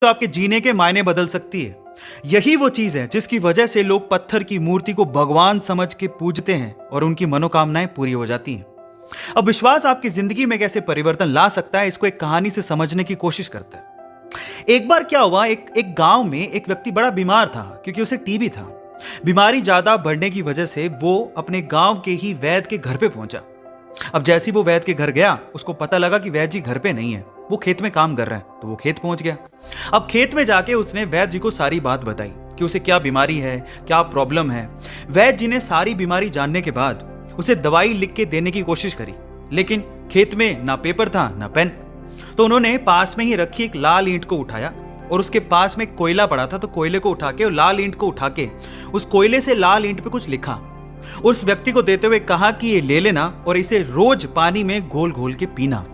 जो आपके जीने के मायने बदल सकती है। यही वो चीज है जिसकी वजह से लोग पत्थर की मूर्ति को भगवान समझ के पूजते हैं और उनकी मनोकामनाएं पूरी हो जाती हैं। अब विश्वास आपकी जिंदगी में कैसे परिवर्तन ला सकता है, इसको एक कहानी से समझने की कोशिश करते हैं। एक बार क्या हुआ, एक गांव में एक व्यक्ति बड़ा बीमार था क्योंकि उसे टीबी था। बीमारी ज्यादा बढ़ने की वजह से वो अपने गांव के ही वैद्य के घर पे पहुंचा। अब जैसे ही वो वैद्य के घर गया, उसको पता लगा कि वैद्य जी घर पे नहीं है, वो खेत में काम कर रहे हैं। तो वो खेत पहुंच गया। अब खेत में जाके उसने वैद्य जी को सारी बात बताई कि उसे क्या बीमारी है, क्या प्रॉब्लम है। वैद्य जी ने सारी बीमारी जानने के बाद उसे दवाई लिख के देने की कोशिश करी, लेकिन खेत में ना पेपर था ना पेन। तो उन्होंने पास में ही रखी एक लाल ईंट को उठाया और उसके पास में कोयला पड़ा था, तो कोयले को उठा के और लाल ईंट को उठा के उस कोयले से लाल ईंट पे कुछ लिखा। उस व्यक्ति को देते हुए कहा कि ये ले लेना और इसे रोज पानी में घोल घोल के पीना।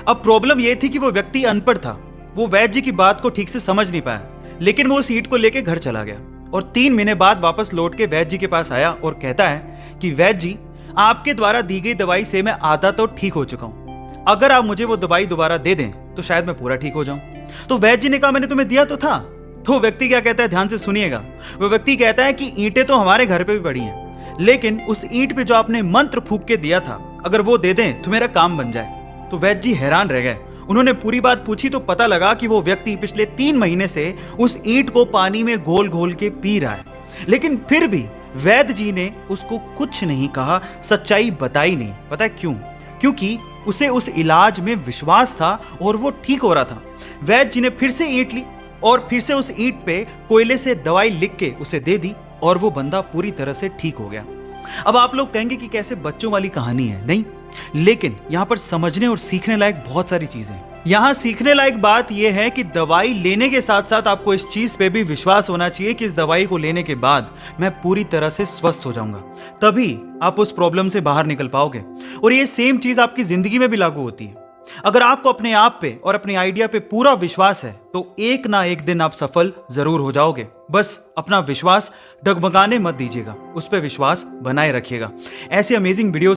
अब प्रॉब्लम यह थी कि वो व्यक्ति अनपढ़ था, वो वैद्य जी की बात को ठीक से समझ नहीं पाया, लेकिन वो उस ईंट को लेकर घर चला गया और 3 महीने बाद वापस लौट के वैद्य जी के पास आया और कहता है कि वैद्य जी, आपके द्वारा दी गई दवाई से मैं आधा तो ठीक हो चुका हूं, अगर आप मुझे वो दवाई दोबारा दे दें तो शायद मैं पूरा ठीक हो जाऊं। तो वैद्य जी ने कहा, मैंने तुम्हें दिया तो था। तो व्यक्ति क्या कहता है, ध्यान से सुनिएगा। वो व्यक्ति कहता है कि ईंटें तो हमारे घर पे भी पड़ी हैं, लेकिन उस ईंट पे जो आपने मंत्र फूंक के दिया था, अगर वो दे दें तो मेरा काम बन जाए। तो वैद्य जी हैरान रह गए। उन्होंने पूरी बात पूछी तो पता लगा कि वो व्यक्ति पिछले 3 महीने से उस ईंट को पानी में घोल घोल के पी रहा है, लेकिन फिर भी वैद्य जी ने उसको कुछ नहीं कहा, सच्चाई बताई नहीं। पता है क्यों? क्योंकि उसे उस इलाज में विश्वास था और वो ठीक हो रहा था। वैद्य जी ने फिर से ईंट ली और फिर से उस ईंट पे कोयले से दवाई लिख के उसे दे दी और वो बंदा पूरी तरह से ठीक हो गया। अब आप लोग कहेंगे कि कैसे बच्चों वाली कहानी है, नहीं, लेकिन यहां पर समझने और सीखने लायक बहुत सारी चीजें हैं। यहां सीखने लायक बात यह है कि दवाई लेने के साथ साथ आपको इस चीज पे भी विश्वास होना चाहिए कि इस दवाई को लेने के बाद मैं पूरी तरह से स्वस्थ हो जाऊंगा, तभी आप उस प्रॉब्लम से बाहर निकल पाओगे। और ये सेम चीज आपकी जिंदगी में भी लागू होती है। अगर आपको अपने आप पे और अपने आइडिया पे पूरा विश्वास है तो एक ना एक दिन आप सफल जरूर हो जाओगे। बस अपना विश्वास डगमगाने मत दीजिएगा, उस पर विश्वास बनाए रखिएगा। ऐसे अमेजिंग वीडियो